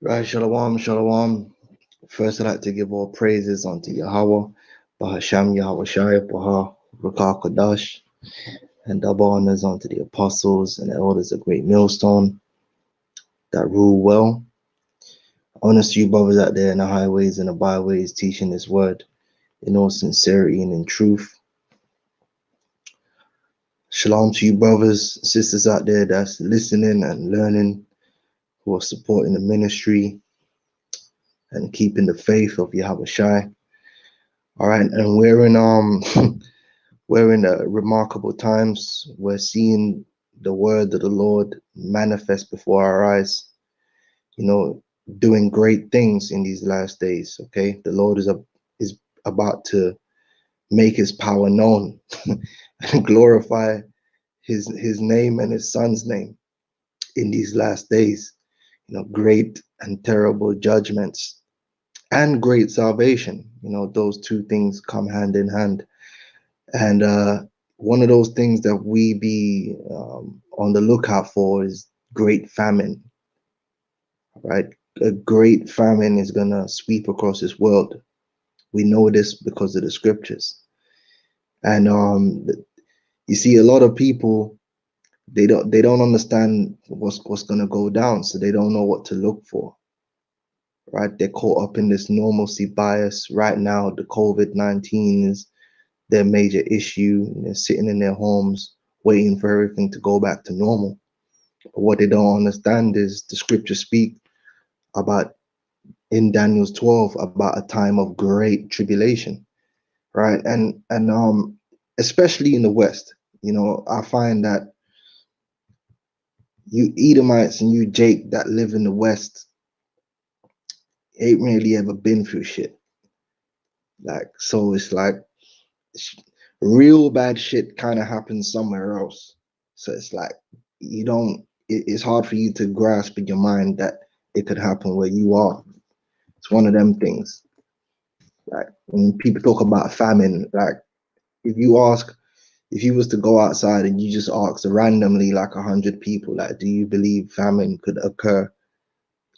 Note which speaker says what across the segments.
Speaker 1: Right, shalom, shalom. First, I'd like to give all praises unto Yahweh, Bahasham Yahweh Shai, Baha, Rakah Kodash, and double honors unto the apostles and elders of Great Millstone that rule well. Honors to you brothers out there in the highways and the byways teaching this word in all sincerity and in truth. Shalom to you brothers, sisters out there that's listening and learning, who are supporting the ministry and keeping the faith of Yahweh Shai. All right, and we're in we're in remarkable times. We're seeing the word of the Lord manifest before our eyes, doing great things in these last days. Okay, the Lord is about to make his power known and glorify his name and his son's name in these last days. Great and terrible judgments and great salvation. Those two things come hand in hand. And one of those things that we be on the lookout for is great famine, right? A great famine is going to sweep across this world. We know this because of the scriptures. And you see a lot of people, they don't understand what's going to go down, so they don't know what to look for, right? They're caught up in this normalcy bias. Right now, the COVID-19 is their major issue. They're sitting in their homes waiting for everything to go back to normal. But what they don't understand is the scriptures speak about in Daniel's 12 about a time of great tribulation, right? And especially in the West, I find that you Edomites and you Jake that live in the West ain't really ever been through shit. Like, so it's like real bad shit kind of happens somewhere else. So it's like it's hard for you to grasp in your mind that it could happen where you are. It's one of them things. Like when people talk about famine, like if you ask, if you was to go outside and you just ask randomly like 100 people, like, do you believe famine could occur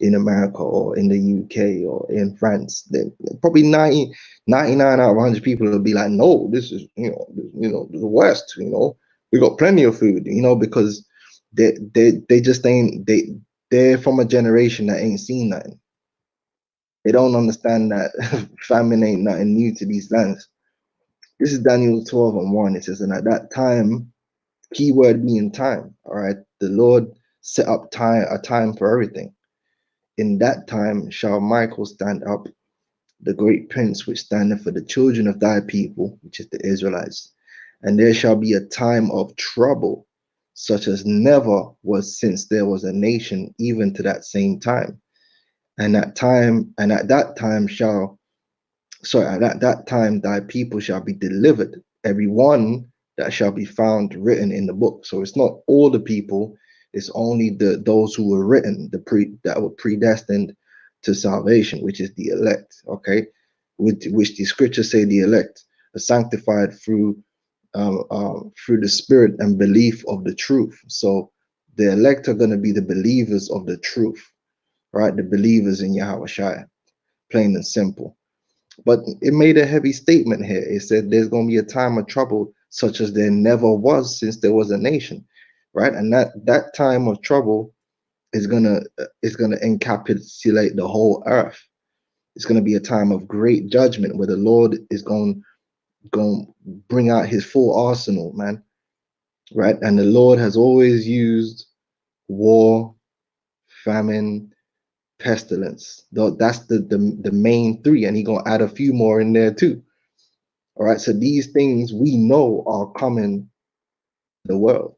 Speaker 1: in America or in the UK or in France? Then probably 99 out of 100 people will be like, no, this is, the West, we got plenty of food, because they just ain't, they're from a generation that ain't seen nothing. They don't understand that famine ain't nothing new to these lands. This is Daniel 12 and 1. It says, and at that time, keyword being time, all right, the Lord set up a time for everything. In that time shall Michael stand up, the great prince which standeth for the children of thy people, which is the Israelites. And there shall be a time of trouble, such as never was since there was a nation, even to that same time. And at that time at that time thy people shall be delivered, every one that shall be found written in the book. So it's not all the people, it's only those who were written, that were predestined to salvation, which is the elect, okay? Which the scriptures say the elect are sanctified through the spirit and belief of the truth. So the elect are going to be the believers of the truth, right? The believers in Yahweh Shai. plain and simple. But it made a heavy statement here. It said there's going to be a time of trouble such as there never was since there was a nation, right? And that time of trouble is gonna encapsulate the whole earth. It's gonna be a time of great judgment where the Lord is going to bring out His full arsenal, man, right? And the Lord has always used war, famine, pestilence. That's the main three, and He gonna add a few more in there too. All right, so these things we know are coming to the world.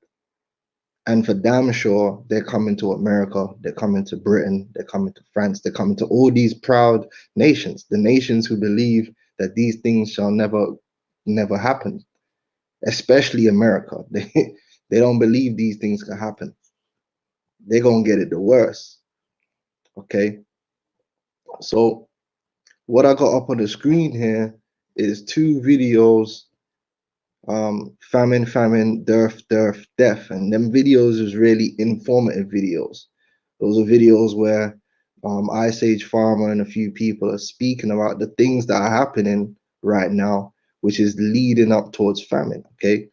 Speaker 1: And for damn sure, they're coming to America, they're coming to Britain, they're coming to France, they're coming to all these proud nations, the nations who believe that these things shall never happen, especially America. They don't believe these things can happen. They're gonna get it the worst. Okay. So what I got up on the screen here is two videos, famine, dearth. And them videos is really informative videos. Those are videos where Ice Age Farmer and a few people are speaking about the things that are happening right now, which is leading up towards famine. Okay.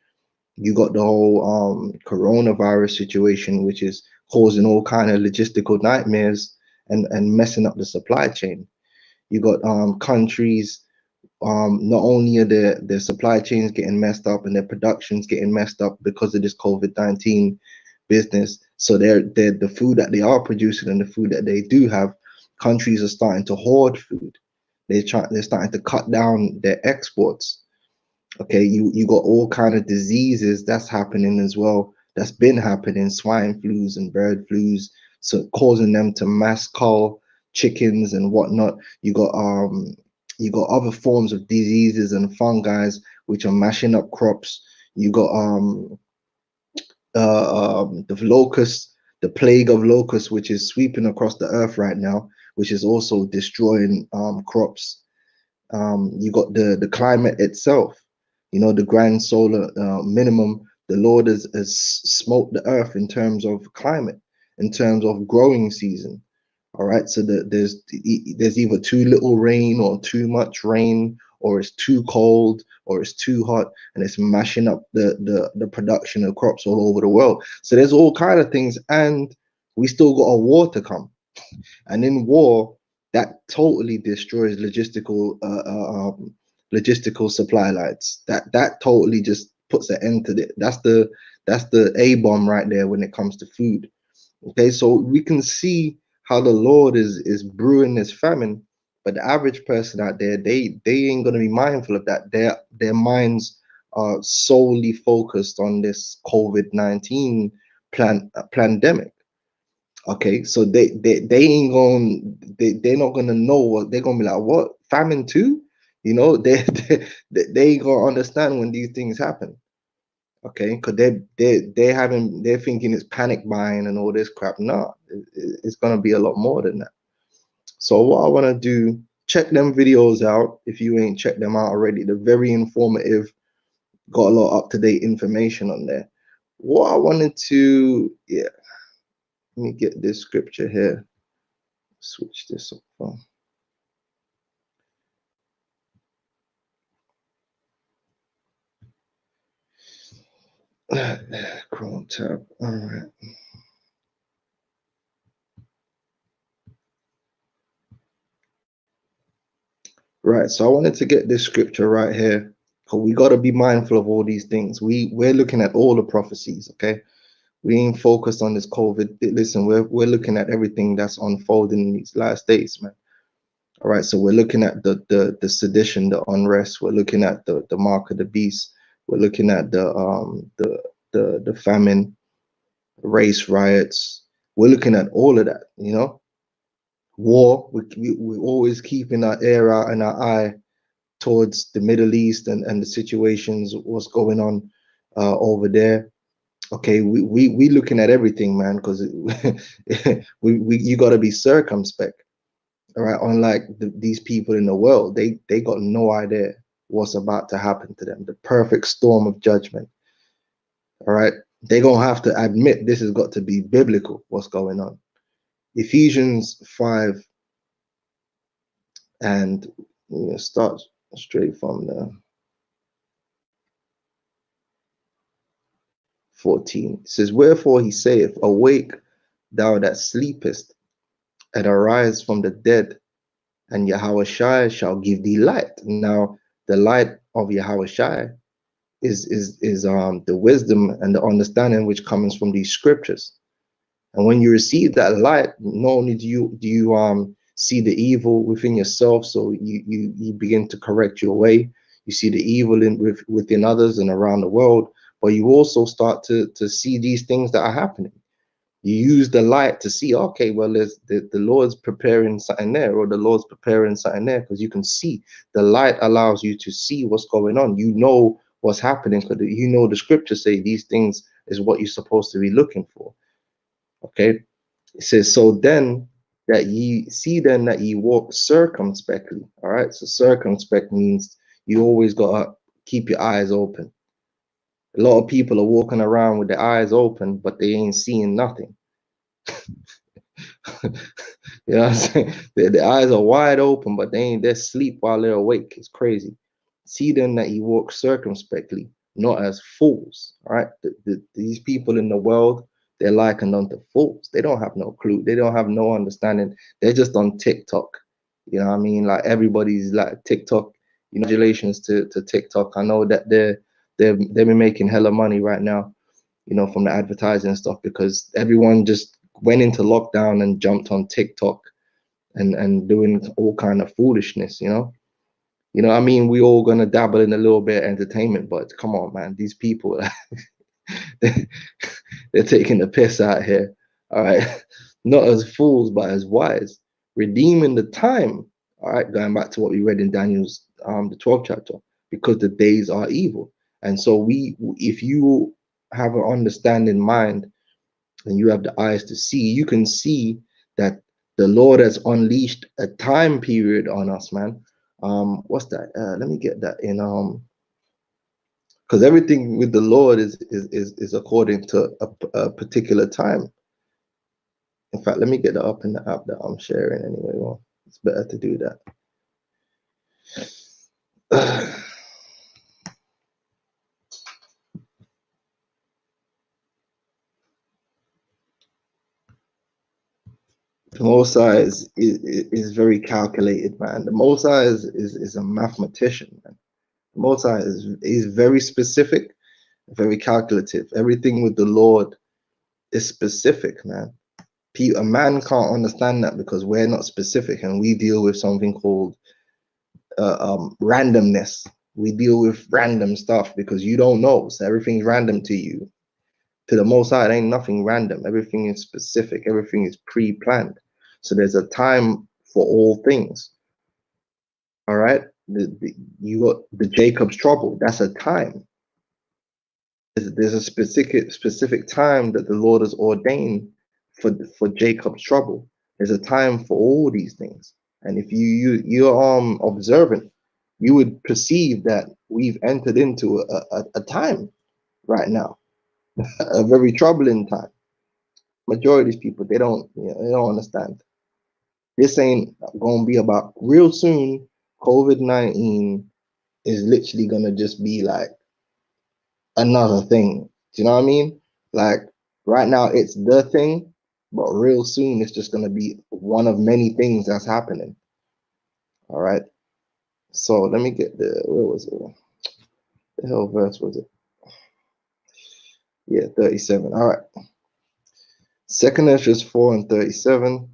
Speaker 1: You got the whole coronavirus situation, which is causing all kind of logistical nightmares and messing up the supply chain. You got countries, not only are their supply chains getting messed up and their productions getting messed up because of this COVID-19 business. So they're the food that they are producing and the food that they do have, countries are starting to hoard food. They're starting to cut down their exports. Okay, you got all kind of diseases that's happening as well. That's been happening, swine flus and bird flus, so causing them to mass cull chickens and whatnot. You got other forms of diseases and fungi which are mashing up crops. You got the locusts, the plague of locusts, which is sweeping across the earth right now, which is also destroying crops. You got the climate itself, the grand solar minimum. The Lord has smoked the earth in terms of climate, in terms of growing season. All right, so there's either too little rain or too much rain, or it's too cold or it's too hot, and it's mashing up the production of crops all over the world. So there's all kind of things, and we still got a war to come. And in war, that totally destroys logistical supply lines. That totally just puts an end to it. That's the A bomb right there when it comes to food. Okay, so we can see how the Lord is brewing this famine, but the average person out there, they ain't gonna be mindful of that. Their minds are solely focused on this COVID-19 pandemic. Okay, so they ain't going they're not gonna know what they're gonna be like. What, famine too? They ain't gonna understand when these things happen. Okay, because they're thinking it's panic buying and all this crap. No, it's gonna be a lot more than that. So what I want to do, check them videos out if you ain't checked them out already. They're very informative, got a lot of up-to-date information on there. What I wanted to, yeah, let me get this scripture here. Switch this up. Chrome tab. All right. Right. So I wanted to get this scripture right here. Because we got to be mindful of all these things. We're looking at all the prophecies, okay? We ain't focused on this COVID. Listen, we're looking at everything that's unfolding in these last days, man. All right. So we're looking at the sedition, the unrest. We're looking at the mark of the beast. We're looking at the famine, race riots. We're looking at all of that. War. We're always keeping our ear out and our eye towards the Middle East and the situations, what's going on over there. Okay, we looking at everything, man, because you got to be circumspect. All right, unlike these people in the world, they got no idea what's about to happen to them. The perfect storm of judgment. All right, they gonna have to admit this has got to be biblical. What's going on? Ephesians 5 And start straight from the 14. It says, wherefore he saith, awake, thou that sleepest, and arise from the dead, and Yahushua shall give thee light. Now, the light of Yahushua is the wisdom and the understanding which comes from these scriptures. And when you receive that light, not only do you see the evil within yourself, so you begin to correct your way. You see the evil within others and around the world, but you also start to see these things that are happening. You use the light to see, okay, well, there's the Lord's preparing something there, or the Lord's preparing something there, because you can see. The light allows you to see what's going on. You know what's happening, because you know the scriptures say these things is what you're supposed to be looking for. Okay, it says, so then that ye see then that ye walk circumspectly. All right, so circumspect means you always gotta keep your eyes open. A lot of people are walking around with their eyes open, but they ain't seeing nothing. You know what I'm saying? Their eyes are wide open, but they're asleep while they're awake. It's crazy. See then that ye walk circumspectly, not as fools. All right. These people in the world, they're likened unto fools. They don't have no clue. They don't have no understanding. They're just on TikTok. You know what I mean? Like everybody's like TikTok. Congratulations to TikTok. I know that they've been making hella money right now, from the advertising and stuff, because everyone just went into lockdown and jumped on TikTok and doing all kind of foolishness, I mean, we all gonna dabble in a little bit of entertainment, but come on, man, these people, they're taking the piss out here. All right, not as fools, but as wise, redeeming the time. All right, going back to what we read in Daniel's the 12th chapter, because the days are evil. And so if you have an understanding mind and you have the eyes to see, you can see that the Lord has unleashed a time period on us, man. What's that? Let me get that in because everything with the Lord is according to a particular time. In fact, let me get that up in the app that I'm sharing anyway. Well, it's better to do that. The Most High is very calculated, man. The Most High is a mathematician, man. The Most High is very specific, very calculative. Everything with the Lord is specific, man. A man can't understand that because we're not specific, and we deal with something called randomness. We deal with random stuff because you don't know, so everything's random to you. To the Most High, it ain't nothing random. Everything is specific. Everything is pre-planned. So there's a time for all things. All right. You got the Jacob's trouble. That's a time. There's a specific time that the Lord has ordained for Jacob's trouble. There's a time for all these things. And if you're observant, you would perceive that we've entered into a time right now, a very troubling time. Majority of these people, they don't understand. This ain't gonna be about real soon. COVID-19 is literally gonna just be like another thing. Do you know what I mean? Like right now it's the thing, but real soon it's just gonna be one of many things that's happening. All right. So let me get where was it? The hell verse was it? Yeah, 37. All right. Second Ezra 4 and 37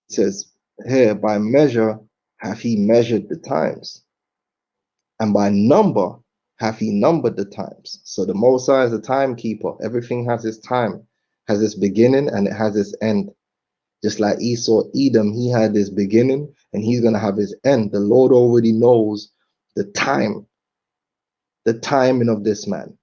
Speaker 1: says, here by measure hath he measured the times, and by number hath he numbered the times. So the Most High is a timekeeper. Everything has its time, has its beginning, and it has its end. Just like Esau, Edom, he had his beginning and he's going to have his end. The Lord already knows the timing of this man.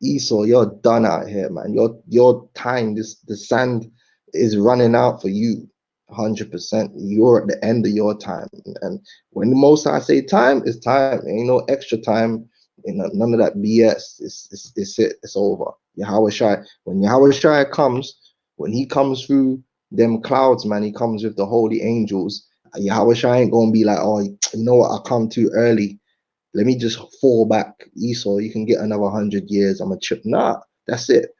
Speaker 1: Esau, you're done out here, man. Your time, the sand is running out for you 100%. You're at the end of your time. And when the Most High say time, it's time. Ain't no extra time. None of that BS. It's it. It's over. Yahushua, when Yahushua comes, When he comes through them clouds, man, he comes with the holy angels. Yahweh Shai ain't gonna be like, oh, you know what, I come too early. Let me just fall back. Esau, you can get another 100 years. I'm a chip. Nah, that's it.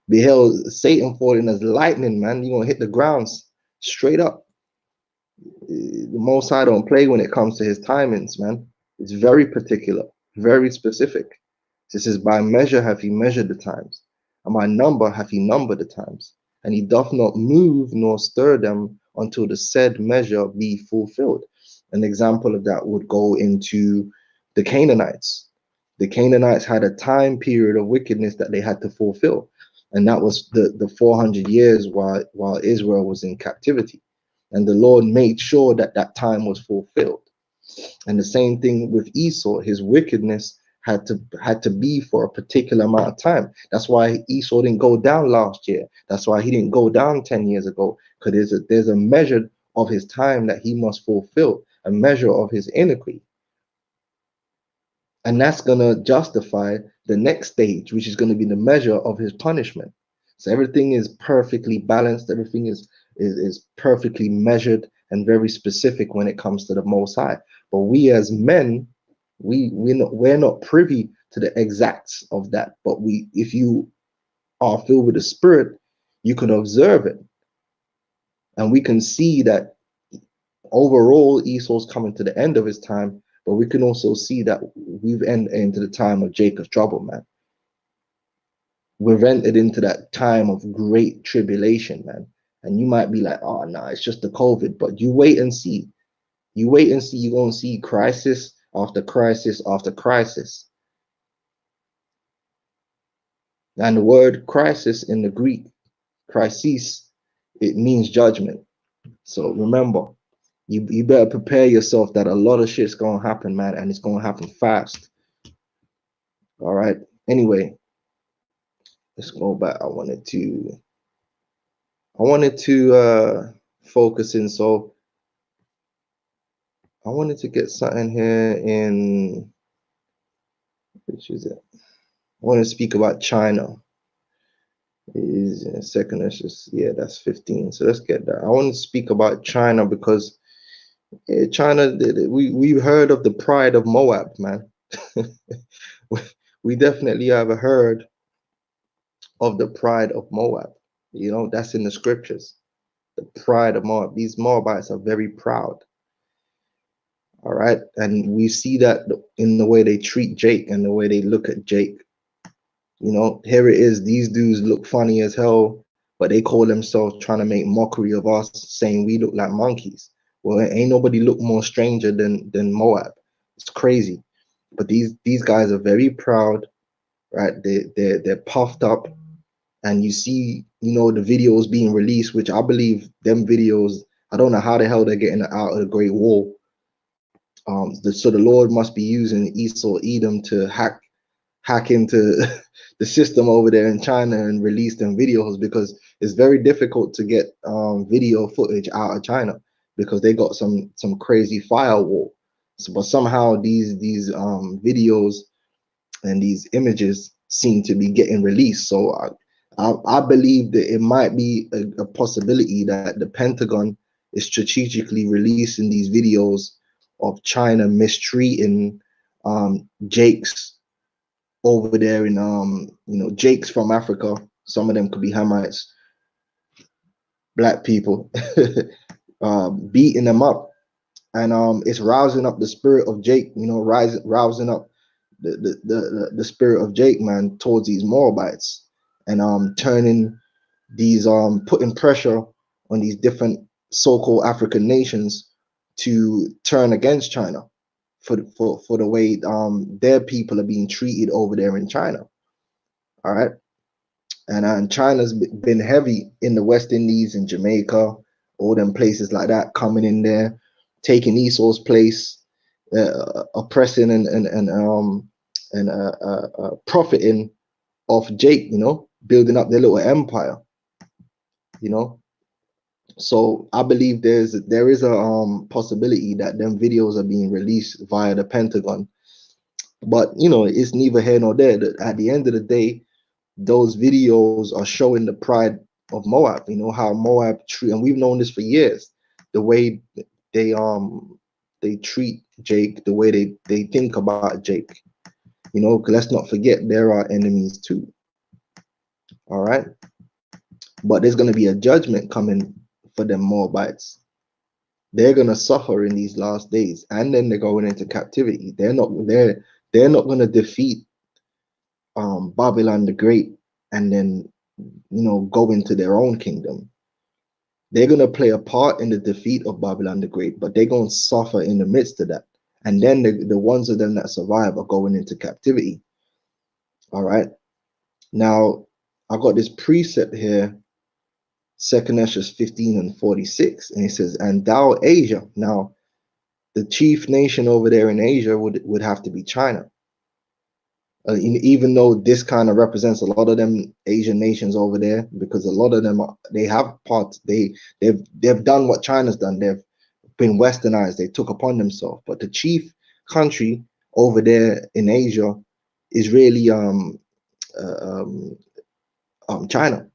Speaker 1: Beheld Satan falling as lightning, man. You're gonna hit the grounds straight up. The Most High don't play when it comes to his timings, man. It's very particular, very specific. This is by measure hath he measured the times, and by number hath he numbered the times. And he doth not move nor stir them until the said measure be fulfilled. An example of that would go into the Canaanites. The Canaanites had a time period of wickedness that they had to fulfill, and that was the 400 years while Israel was in captivity. And the Lord made sure that that time was fulfilled. And the same thing with Esau, his wickedness had to be for a particular amount of time. That's why Esau didn't go down last year. That's why he didn't go down 10 years ago, because there's a measure of his time that he must fulfill, a measure of his iniquity. And that's going to justify the next stage, which is going to be the measure of his punishment. So everything is perfectly balanced, everything is perfectly measured and very specific when it comes to the Most High. But we as men, we're not privy to the exacts of that. But if you are filled with the Spirit, you can observe it, and we can see that overall Esau's coming to the end of his time. But we can also see that we've entered into the time of Jacob's trouble, man. We've entered into that time of great tribulation, man. And you might be like, oh, no, it's just the COVID. But you wait and see. You wait and see. You're going to see crisis after crisis after crisis. And the word crisis in the Greek, crisis, it means judgment. So remember, you better prepare yourself that a lot of shit's going to happen, man. And it's going to happen fast. All right. Anyway, let's go back. I wanted to focus in. So I wanted to get something here in, which is it? I want to speak about China. It is in a second. Let's just, yeah, that's 15. So let's get that. I want to speak about China because China, we've heard of the pride of Moab, man. We definitely have heard of the pride of Moab. You know, that's in the scriptures. The pride of Moab. These Moabites are very proud. All right. And we see that in the way they treat Jake and the way they look at Jake. You know, here it is. These dudes look funny as hell, but they call themselves trying to make mockery of us, saying we look like monkeys. Well, ain't nobody look more stranger than Moab. It's crazy. But these guys are very proud, right? They're puffed up, and you see, you know, the videos being released, which I believe them videos, I don't know how the hell they're getting out of the Great Wall. So the Lord must be using Esau, Edom to hack into the system over there in China and release them videos, because it's very difficult to get video footage out of China because they got some crazy firewall. So, but somehow these videos and these images seem to be getting released. So I believe that it might be a possibility that the Pentagon is strategically releasing these videos of China mistreating Jakes over there in you know, Jakes from Africa. Some of them could be Hamites, black people, beating them up, and it's rousing up the spirit of Jake. You know, rousing up the spirit of Jake, man, towards these Moabites, and turning these putting pressure on these different so-called African nations to turn against China for the way their people are being treated over there in China. All right. And China's been heavy in the West Indies and Jamaica, all them places like that, coming in there, taking Esau's place, oppressing and profiting off Jake, you know, building up their little empire, you know. So I believe there is a possibility that them videos are being released via the Pentagon. But you know, it's neither here nor there. At the end of the day, those videos are showing the pride of Moab. You know how Moab treat, and we've known this for years. The way they they treat Jake, the way they think about Jake. You know, 'cause let's not forget there are enemies too. All right, but there's gonna be a judgment coming for them Moabites. They're gonna suffer in these last days, and then they're going into captivity. They're not gonna defeat Babylon the Great and then go into their own kingdom. They're going to play a part in the defeat of Babylon the Great, but they're going to suffer in the midst of that. And then the ones of them that survive are going into captivity. All right. Now, I got this precept here, 2nd Esdras 15 and 46, and it says, "And thou, Asia." Now, the chief nation over there in Asia would have to be China. Even though this kind of represents a lot of them Asian nations over there, because a lot of them they have parts they've done what China's done. They've been westernized. They took upon themselves. But the chief country over there in Asia is really uh, um, China.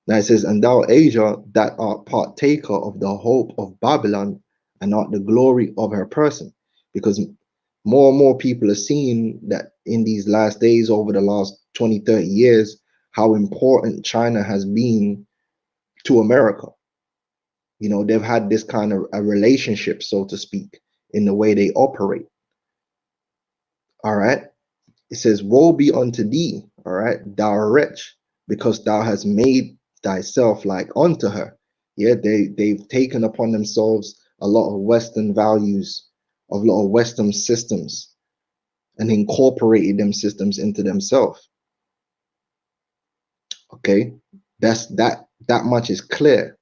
Speaker 1: Now it says, "And thou, Asia, that art partaker of the hope of Babylon, and art the glory of her person," because more and more people are seeing that in these last days, over the last 20, 30 years, how important China has been to America. They've had this kind of a relationship, so to speak, in the way they operate. All right. It says, "Woe be unto thee, all right, thou wretch, because thou hast made thyself like unto her." Yeah, they've taken upon themselves a lot of Western values, a lot of Western systems, and incorporated them systems into themselves. Okay, that much is clear.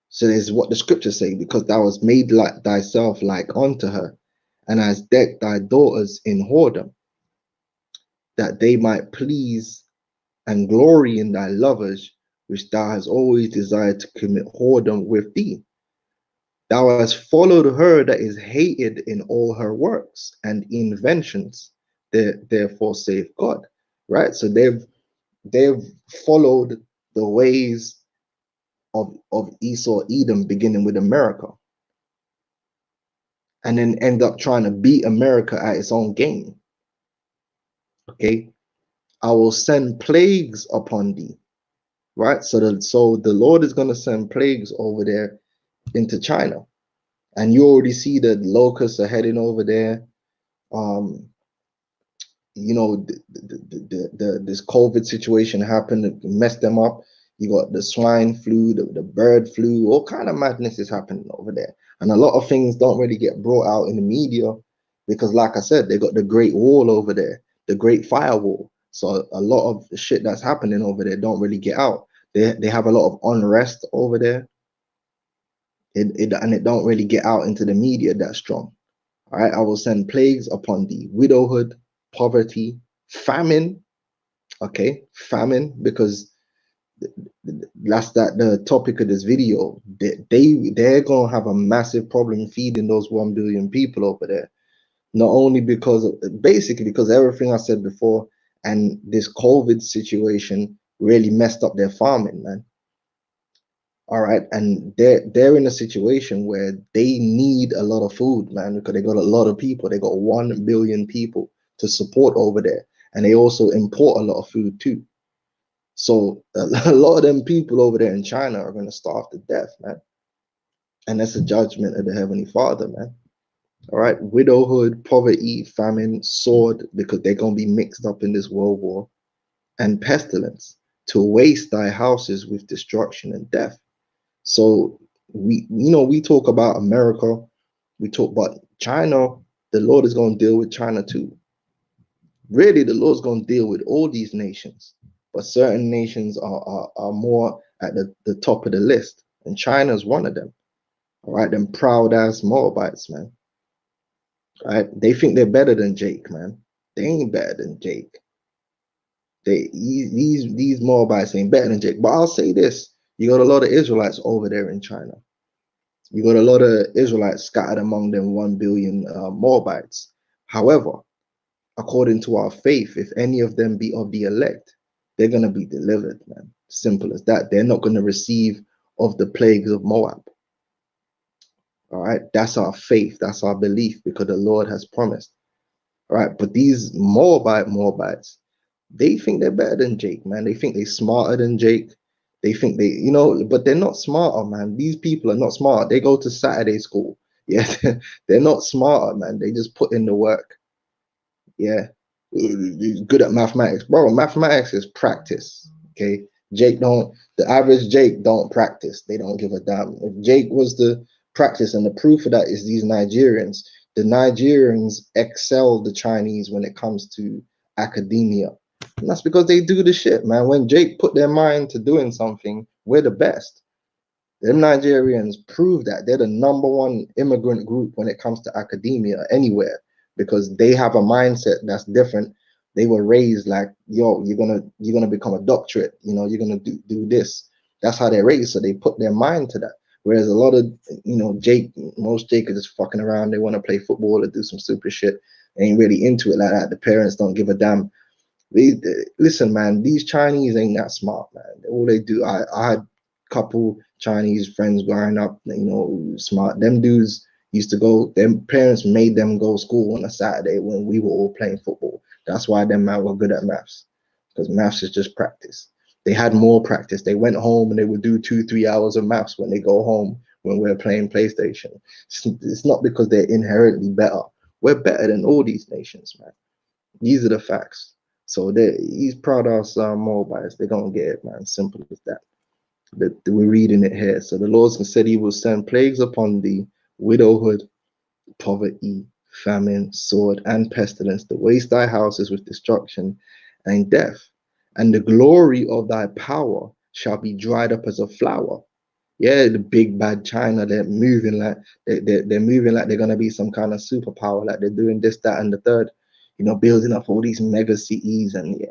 Speaker 1: So there's what the scriptures say, "Because thou hast made like thyself like unto her, and hast decked thy daughters in whoredom, that they might please and glory in thy lovers, which thou hast always desired to commit whoredom with thee. Thou hast followed her that is hated in all her works and inventions. Therefore saith God." Right? So they've followed the ways of Esau, Edom, beginning with America, and then end up trying to beat America at its own game. Okay. "I will send plagues upon thee." Right? So the Lord is going to send plagues over there into China. And you already see the locusts are heading over there. Um, this COVID situation happened, it messed them up. You got the swine flu, the bird flu, all kind of madness is happening over there. And a lot of things don't really get brought out in the media because, like I said, they got the Great Wall over there, the Great Firewall. So a lot of the shit that's happening over there don't really get out. They have a lot of unrest over there. And it don't really get out into the media that strong. All right, "I will send plagues upon thee, widowhood, poverty, famine." Okay, famine, because that's the topic of this video. They're gonna have a massive problem feeding those 1 billion people over there. Not only because basically because everything I said before, and this COVID situation really messed up their farming, man. All right, and they're in a situation where they need a lot of food, man, because they got a lot of people. They got 1 billion people to support over there, and they also import a lot of food too. So a lot of them people over there in China are gonna starve to death, man, and that's a judgment of the Heavenly Father, man. All right, widowhood, poverty, famine, sword, because they're gonna be mixed up in this world war, and pestilence, to waste thy houses with destruction and death. So we talk about America, we talk about China. The Lord is going to deal with China too. Really, the Lord's going to deal with all these nations, but certain nations are more at the top of the list, and China is one of them. All right, them proud ass Moabites, man. All right, they think they're better than Jake, man. They ain't better than Jake. These Moabites ain't better than Jake. But I'll say this: you got a lot of Israelites over there in China. You got a lot of Israelites scattered among them 1 billion Moabites. However, according to our faith, if any of them be of the elect, they're going to be delivered, man. Simple as that. They're not going to receive of the plagues of Moab. All right, that's our faith, that's our belief, because the Lord has promised. All right, but these Moabites, they think they're better than Jake, man. They think they're smarter than Jake. They think they, but they're not smarter, man. These people are not smart. They go to Saturday school. Yeah, they're not smarter, man. They just put in the work. Yeah, he's good at mathematics, bro. Mathematics is practice. Okay, the average Jake don't practice. They don't give a damn. If Jake was the practice, and the proof of that is these Nigerians. The Nigerians excel the Chinese when it comes to academia. And that's because they do the shit, man. When Jake put their mind to doing something, we're the best. Them Nigerians prove that they're the number one immigrant group when it comes to academia anywhere, because they have a mindset that's different. They were raised like, yo, you're gonna become a doctorate, you're gonna do this. That's how they're raised, so they put their mind to that. Whereas a lot of most Jake are just fucking around. They want to play football or do some stupid shit. They ain't really into it like that. The parents don't give a damn. Listen, man, these Chinese ain't that smart, man. All they do, I had a couple Chinese friends growing up, smart. Them dudes used to go, them parents made them go to school on a Saturday when we were all playing football. That's why them man were good at maths, because maths is just practice. They had more practice. They went home and they would do 2-3 hours of maths when they go home when we're playing PlayStation. It's not because they're inherently better. We're better than all these nations, man. These are the facts. So he's proud of us Moabites. They're gonna get it, man. Simple as that. We're reading it here. So the Lord said he will send plagues upon thee, widowhood, poverty, famine, sword, and pestilence, to waste thy houses with destruction and death. And the glory of thy power shall be dried up as a flower. Yeah, the big bad China, they're moving like they're moving like they're gonna be some kind of superpower, like they're doing this, that, and the third, building up all these mega cities and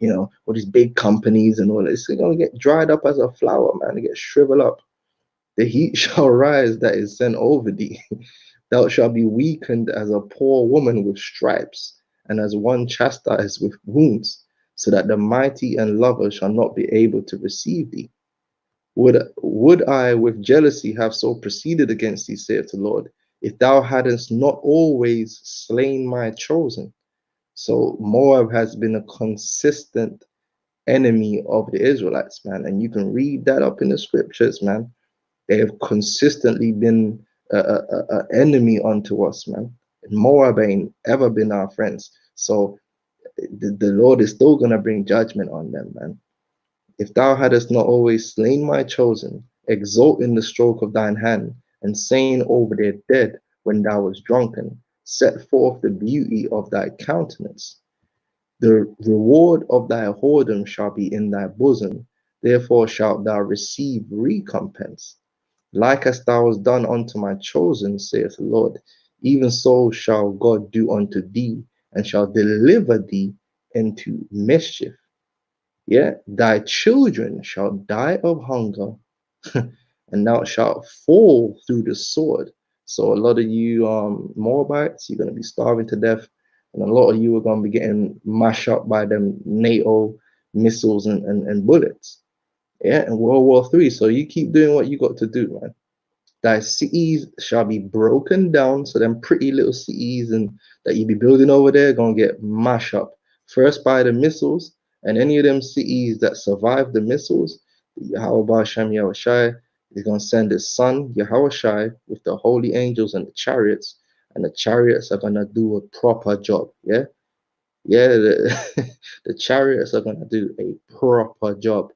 Speaker 1: yeah, all these big companies and all this. It's gonna get dried up as a flower, man. It get shrivel up. The heat shall rise that is sent over thee. Thou shalt be weakened as a poor woman with stripes, and as one chastised with wounds, so that the mighty and lover shall not be able to receive thee. Would I with jealousy have so proceeded against thee, saith the Lord, if thou hadst not always slain my chosen? So Moab has been a consistent enemy of the Israelites, man. And you can read that up in the scriptures, man. They have consistently been a enemy unto us, man. And Moab ain't ever been our friends. So the Lord is still going to bring judgment on them, man. If thou hadst not always slain my chosen, exult in the stroke of thine hand, and saying over their dead when thou wast drunken, set forth the beauty of thy countenance. The reward of thy whoredom shall be in thy bosom, therefore shalt thou receive recompense. Like as thou hast done unto my chosen, saith the Lord, even so shall God do unto thee, and shall deliver thee into mischief. Yeah, thy children shall die of hunger, and thou shalt fall through the sword. So a lot of you Moabites, you're gonna be starving to death, and a lot of you are gonna be getting mashed up by them NATO missiles and bullets. Yeah, in World War III. So you keep doing what you got to do, man. Thy cities shall be broken down. So them pretty little cities and that you be building over there gonna get mashed up. First by the missiles, and any of them cities that survive the missiles, Yahweh Shem Yahushai is gonna send his son Yahushai with the holy angels and the chariots are gonna do a proper job. Yeah, yeah, the chariots are gonna do a proper job.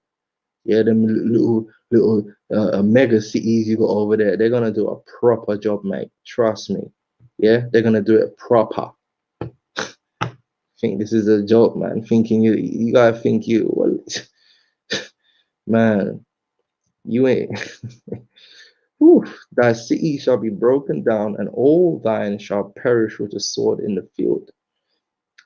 Speaker 1: Yeah, them little mega cities you got over there, they're gonna do a proper job, mate. Trust me. Yeah, they're gonna do it proper. Think this is a joke, man. Thinking you gotta think well, man, you ain't. Whew. Thy city shall be broken down, and all thine shall perish with the sword in the field.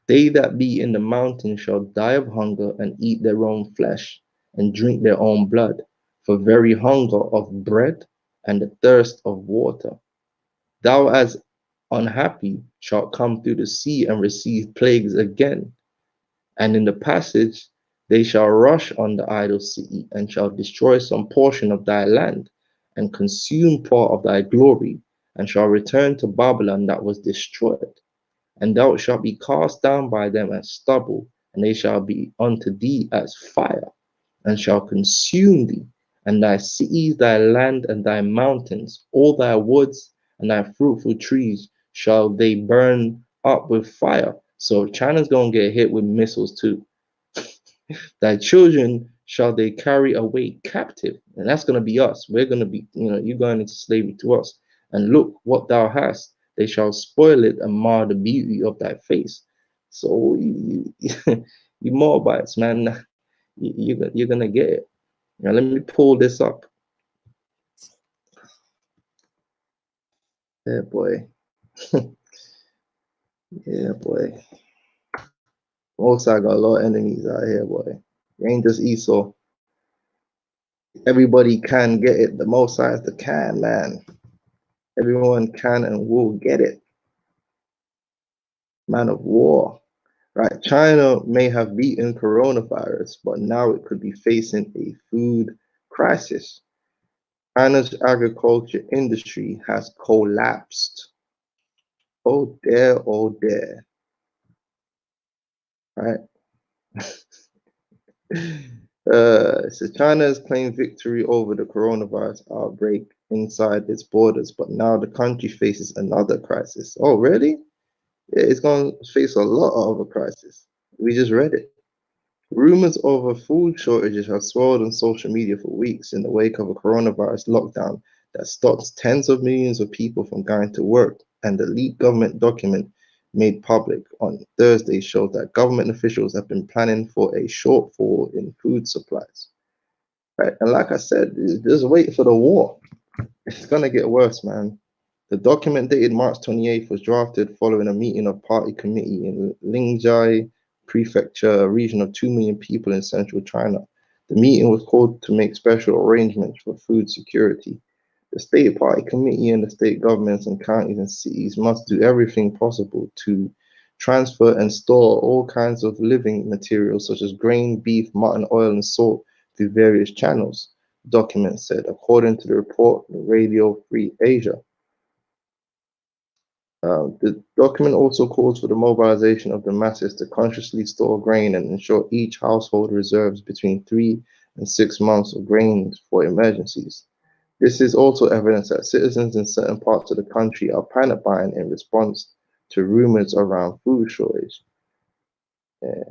Speaker 1: They that be in the mountain shall die of hunger, and eat their own flesh, and drink their own blood, for very hunger of bread, and the thirst of water. Thou as unhappy shalt come through the sea and receive plagues again. And in the passage, They shall rush on the idle city, and shall destroy some portion of thy land, and consume part of thy glory, and shall return to Babylon that was destroyed. And thou shalt be cast down by them as stubble, and they shall be unto thee as fire, and shall consume thee, and thy cities, thy land, and thy mountains, all thy woods, and thy fruitful trees shall they burn up with fire. So China's gonna get hit with missiles too. Thy children shall they carry away captive, and that's gonna be us. We're gonna be, you're going into slavery to us. And look what thou hast, they shall spoil it and mar the beauty of thy face. So you Moabites, man, you're gonna get it. Now let me pull this up. Yeah, boy. Yeah, boy. Most I got a lot of enemies out here, boy. It ain't just Esau. Everybody can get it. The most size the can, man. Everyone can and will get it. Man of war. Right. China may have beaten coronavirus, but now it could be facing a food crisis. China's agriculture industry has collapsed. Oh dear, oh dear. Right. So China has claimed victory over the coronavirus outbreak inside its borders, but now the country faces another crisis. Oh, really? Yeah, it's going to face a lot of a crisis. We just read it. Rumors of a food shortages have swirled on social media for weeks in the wake of a coronavirus lockdown that stops tens of millions of people from going to work. And the leaked government document made public on Thursday showed that government officials have been planning for a shortfall in food supplies. Right, and like I said, just wait for the war. It's gonna get worse, man. The document dated March 28th was drafted following a meeting of party committee in Lingjia Prefecture, a region of 2 million people in central China. The meeting was called to make special arrangements for food security. The state party committee and the state governments and counties and cities must do everything possible to transfer and store all kinds of living materials such as grain, beef, mutton, oil, and salt through various channels, the document said, according to the report Radio Free Asia. The document also calls for the mobilization of the masses to consciously store grain and ensure each household reserves between 3 and 6 months of grain for emergencies. This is also evidence that citizens in certain parts of the country are panic buying in response to rumors around food shortage. Yeah,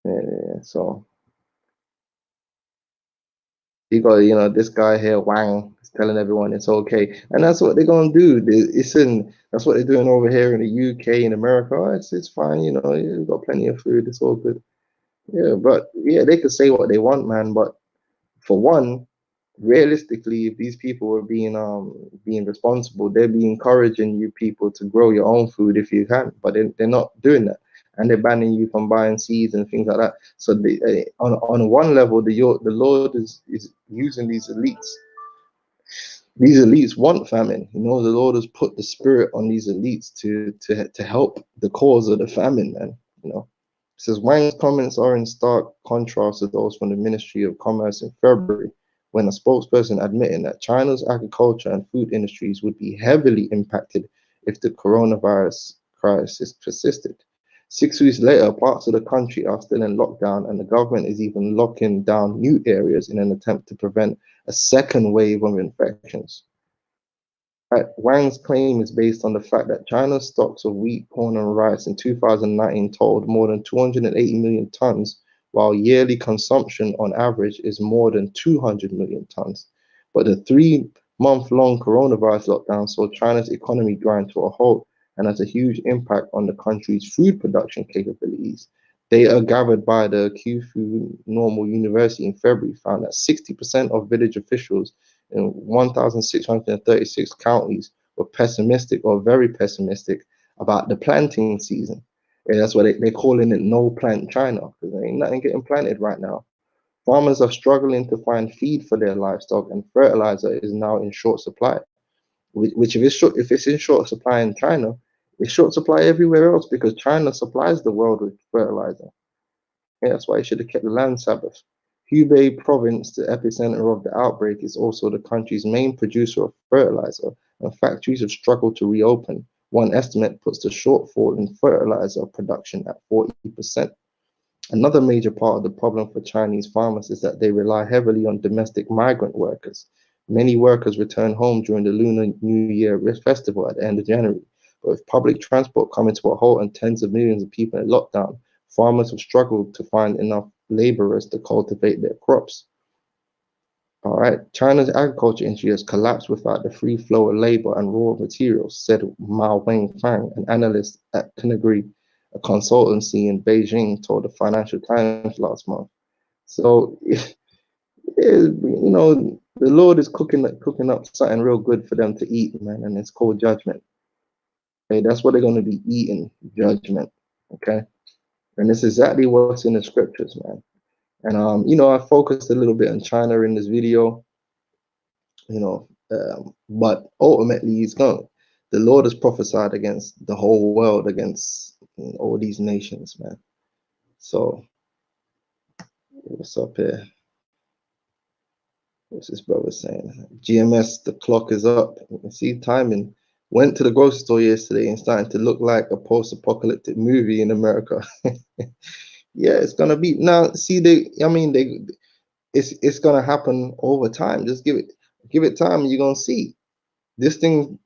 Speaker 1: yeah. So you got, this guy here, Wang, is telling everyone it's okay, and that's what they're gonna do. That's what they're doing over here in the UK, in America. Oh, it's fine, you've got plenty of food, it's all good. Yeah, but yeah, they could say what they want, man. But for one, realistically, if these people were being responsible, they'd be encouraging you people to grow your own food if you can. But they're not doing that, and they're banning you from buying seeds and things like that. So on one level, the Lord is using these elites. These elites want famine. The Lord has put the spirit on these elites to help the cause of the famine, man. It says Wang's comments are in stark contrast to those from the Ministry of Commerce in February, when a spokesperson admitted that China's agriculture and food industries would be heavily impacted if the coronavirus crisis persisted. 6 weeks later, parts of the country are still in lockdown, and the government is even locking down new areas in an attempt to prevent a second wave of infections. Right. Wang's claim is based on the fact that China's stocks of wheat, corn, and rice in 2019 totaled more than 280 million tons, while yearly consumption on average is more than 200 million tons. But the 3 month long coronavirus lockdown saw China's economy grind to a halt and has a huge impact on the country's food production capabilities. Data gathered by the Q Normal University in February found that 60% of village officials in 1,636 counties were pessimistic or very pessimistic about the planting season. And that's why they're calling it no plant China, because there ain't nothing getting planted right now. Farmers are struggling to find feed for their livestock, and fertilizer is now in short supply. Which if it's in short supply in China, It's short supply everywhere else because China supplies the world with fertilizer. Yeah, that's why it should have kept the land Sabbath. Hubei province, the epicenter of the outbreak, is also the country's main producer of fertilizer, and factories have struggled to reopen. One estimate puts the shortfall in fertilizer production at 40%. Another major part of the problem for Chinese farmers is that they rely heavily on domestic migrant workers. Many workers return home during the Lunar New Year festival at the end of January. But with public transport coming to a halt and tens of millions of people in lockdown, farmers have struggled to find enough laborers to cultivate their crops. All right, China's agriculture industry has collapsed without the free flow of labor and raw materials, said Mao Wengfang, an analyst at Canagri, a consultancy in Beijing, told the Financial Times last month. So, the Lord is cooking up something real good for them to eat, man, and it's called judgment. Okay, that's what they're going to be eating, judgment. Okay, and it's exactly what's in the scriptures, man. And I focused a little bit on China in this video, but ultimately he's going. The Lord has prophesied against the whole world, against all these nations, man. So what's up here? What's this brother saying? GMS, the clock is up. You can see timing. Went to the grocery store yesterday and starting to look like a post-apocalyptic movie in America. Yeah, it's gonna be now. See, it's gonna happen over time. Just give it time, and you're gonna see. This thing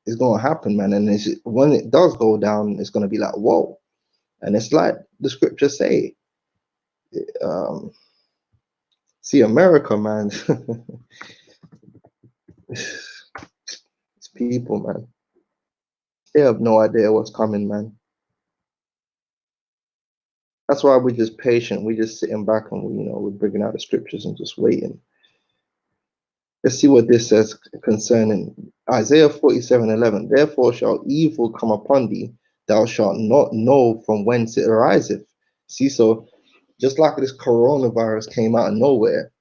Speaker 1: is gonna happen, man. And when it does go down, it's gonna be like, whoa. And it's like the scriptures say. Um, see, America, man. It's people, man. They have no idea what's coming, man. That's why we're just patient. We're just sitting back and we're bringing out the scriptures and just waiting. Let's see what this says concerning Isaiah 47:11. Therefore shall evil come upon thee, thou shalt not know from whence it ariseth. See, so just like this coronavirus came out of nowhere,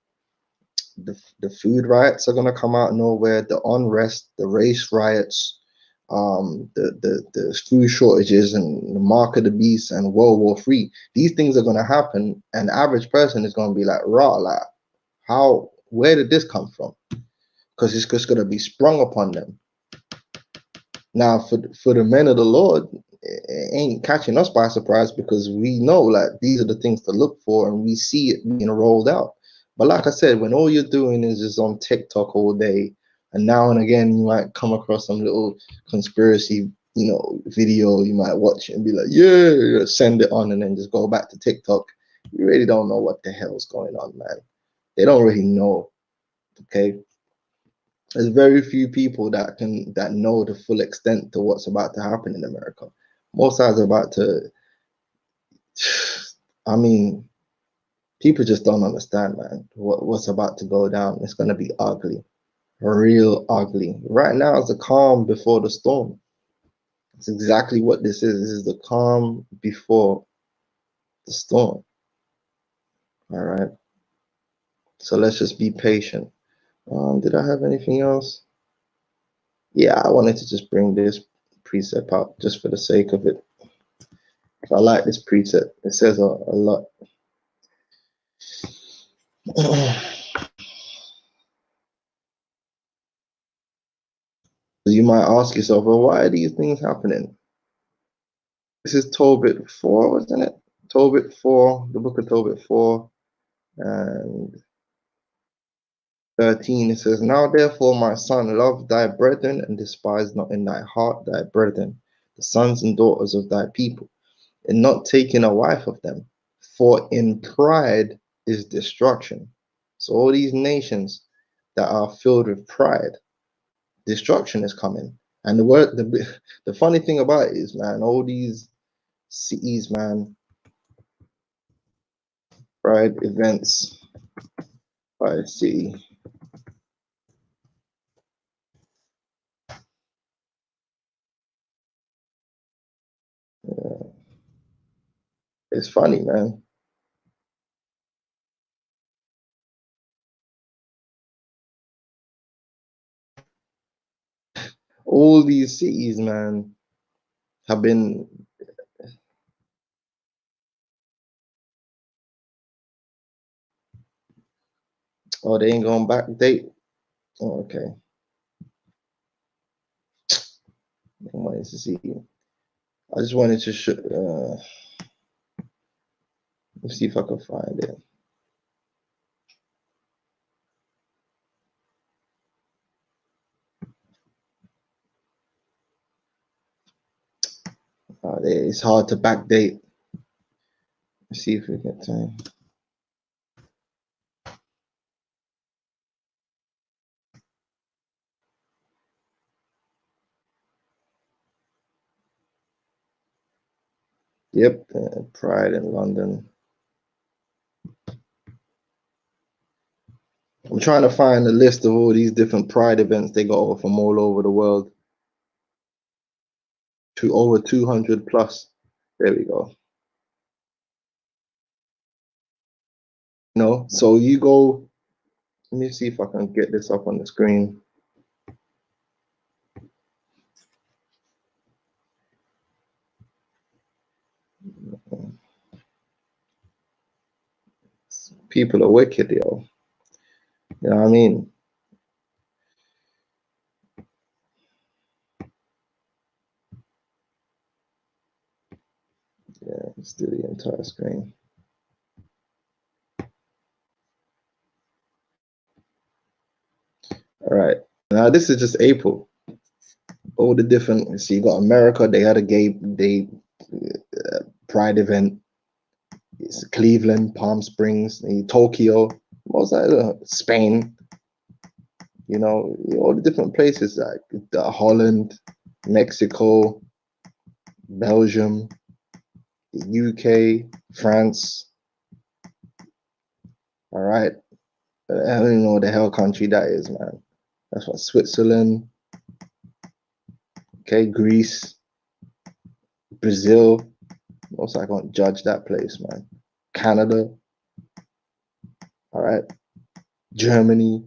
Speaker 1: the food riots are gonna come out of nowhere, the unrest, the race riots, the food shortages and the mark of the beast and World War III. These things are gonna happen, and the average person is gonna be like, raw, like, where did this come from? Because it's just gonna be sprung upon them. Now, for the men of the Lord, it ain't catching us by surprise because we know like these are the things to look for and we see it being rolled out. But like I said, when all you're doing is just on TikTok all day, and now and again you might come across some little conspiracy, video, you might watch it and be like, yeah, send it on, and then just go back to TikTok. You really don't know what the hell's going on, man. They don't really know. Okay, there's very few people that know the full extent to what's about to happen in America. Most sides are about to. I mean, people just don't understand, man. What's about to go down? It's gonna be ugly, real ugly. Right now, it's the calm before the storm. It's exactly what this is. This is the calm before the storm. All right. So let's just be patient. Did I have anything else? Yeah, I wanted to just bring this precept up just for the sake of it. I like this precept. It says a lot. You might ask yourself, well, why are these things happening? This is Tobit 4, wasn't it? Tobit 4, the book of Tobit 4 and 13. It says, now therefore, my son, love thy brethren and despise not in thy heart thy brethren, the sons and daughters of thy people, and not taking a wife of them. For in pride is destruction. So all these nations that are filled with pride, destruction is coming. And the funny thing about it is, man, all these cities, man, pride events by city. Yeah, it's funny, man. All these cities, man. have been. Oh, they ain't going back date. Oh, okay. I wanted to see. I just wanted to let's see if I can find it. It's hard to backdate. Let's see if we get time. Yep, Pride in London. I'm trying to find a list of all these different Pride events they got from all over the world. To over 200 plus. There we go. No, so you go. Let me see if I can get this up on the screen. People are wicked, yo. You know what I mean? Yeah, let's do the entire screen. All right. Now this is just April. All the different. So you got America. They had a gay Pride event. It's Cleveland, Palm Springs, Tokyo. Most Spain. You know, all the different places like Holland, Mexico, Belgium, the UK, France. All right. I don't even know what the hell country that is, man. That's what Switzerland. Okay, Greece, Brazil. Also, I can't judge that place, man. Canada. All right. Germany.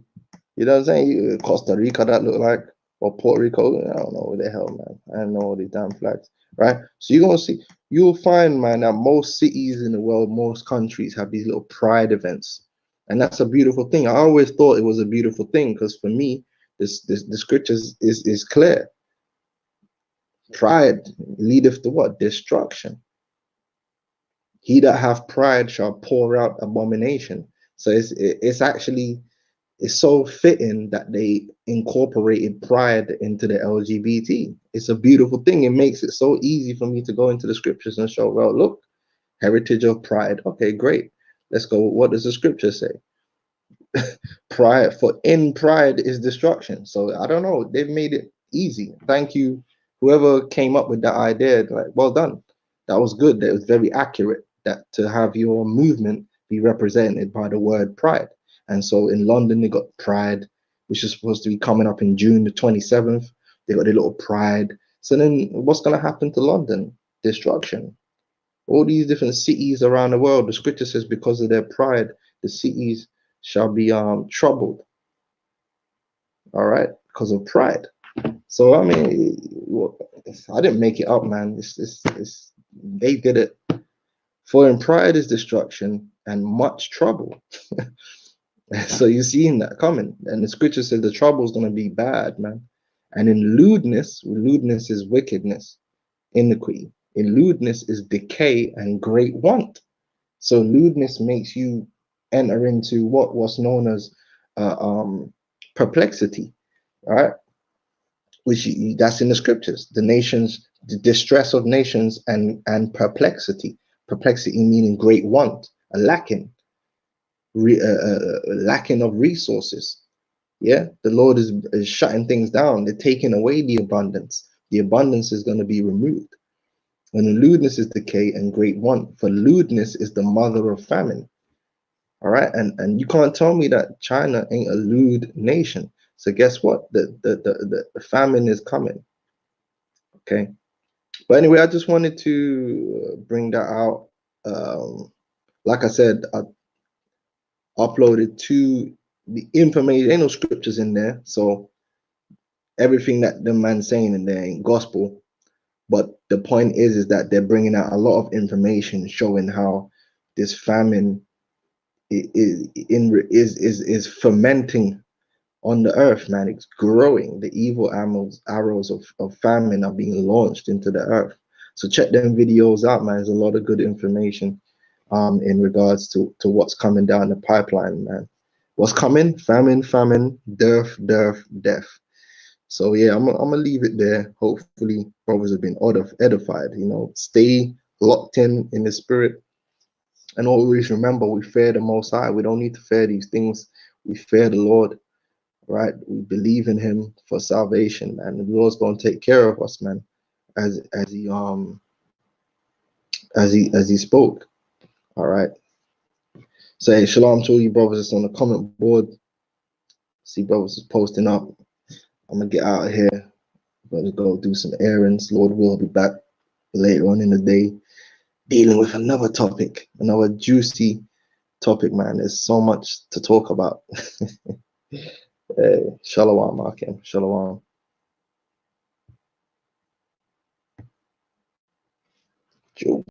Speaker 1: You know what I'm saying? Costa Rica, that look like, or Puerto Rico. I don't know what the hell, man. I don't know all these damn flags, right? So you're gonna see, you'll find, man, that most cities in the world, most countries have these little pride events, and that's a beautiful thing. I always thought it was a beautiful thing because for me, this the scriptures is clear. Pride leadeth to what? Destruction. He that hath pride shall pour out abomination. So it's actually it's so fitting that they incorporated pride into the LGBT. It's a beautiful thing. It makes it so easy for me to go into the scriptures and show, well, look, heritage of pride. Okay, great. Let's go. What does the scripture say? Pride, for in pride is destruction. So I don't know. They've made it easy. Thank you, whoever came up with that idea. Like, well done. That was good. That was very accurate. That to have your movement be represented by the word pride. And so in London they got Pride, which is supposed to be coming up in June the 27th. They got a little Pride. So then what's going to happen to London? Destruction. All these different cities around the world, the scripture says, because of their pride, the cities shall be troubled. All right, because of pride. So I mean, I didn't make it up, man. They did it. For in pride is destruction and much trouble. So you're seeing that coming, and the scripture says the trouble is going to be bad, man. And in lewdness is wickedness, iniquity. In lewdness is decay and great want. So lewdness makes you enter into what was known as perplexity, all right? Which that's in the scriptures. The nations, the distress of nations, and perplexity. Perplexity meaning great want, a lacking, lacking of resources. Yeah, the Lord is shutting things down. They're taking away the abundance. The abundance is going to be removed. And lewdness is decay and great want. For lewdness is the mother of famine. All right, and you can't tell me that China ain't a lewd nation. So guess what? The famine is coming. Okay, but anyway, I just wanted to bring that out. Like I said, I uploaded to the information. Ain't no scriptures in there, so everything that the man's saying in there ain't gospel. But the point is that they're bringing out a lot of information showing how this famine is fermenting on the earth, man. It's growing. The evil arrows of famine are being launched into the earth. So check them videos out, man. There's a lot of good information in regards to what's coming down the pipeline, man. What's coming? Famine, famine, dearth, dearth, death. So yeah, I'm gonna leave it there. Hopefully, brothers have been edified. You know, stay locked in the spirit, and always remember we fear the Most High. We don't need to fear these things. We fear the Lord, right? We believe in Him for salvation, man. The Lord's gonna take care of us, man, as He spoke. All right. So hey, shalom to all you brothers that's on the comment board. See brothers is posting up. I'm gonna get out of here. Gotta go do some errands. Lord will I'll be back later on in the day, dealing with another topic, another juicy topic, man. There's so much to talk about. Hey, shalom, Akim. Shalom. Joe.